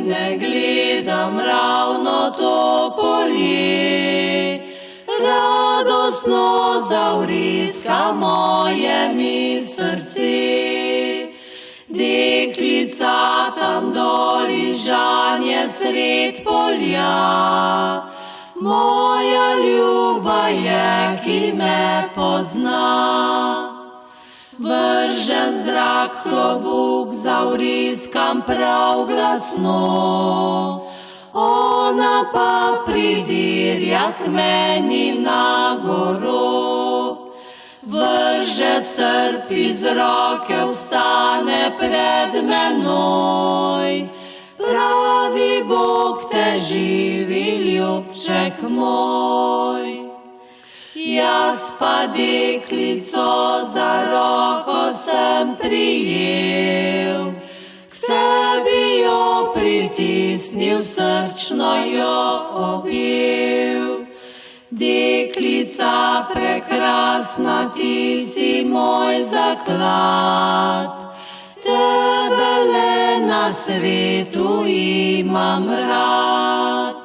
ne gledam ravno to polje. Radostno zavriska moje mi srce. Deklica tam doli žanje sred polja, moja ljuba je, ki me pozna. Vržem v zrak klobuk, zavriskam prav glasno, ona pa pridirja k meni na goro. Vrže srp iz roke, vstane pred menoj, pravi Bog te živi, ljubček moj. Jaz pa deklico za roko sem prijel, k sebi jo pritisnil, srčno jo objel. Deklica prekrasna, ti si moj zaklad, tebe le na svetu imam rad.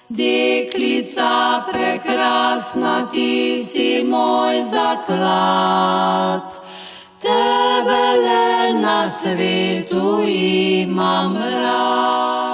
Deklica prekrasna, ti si moj zaklad, tebe le na svetu imam rad.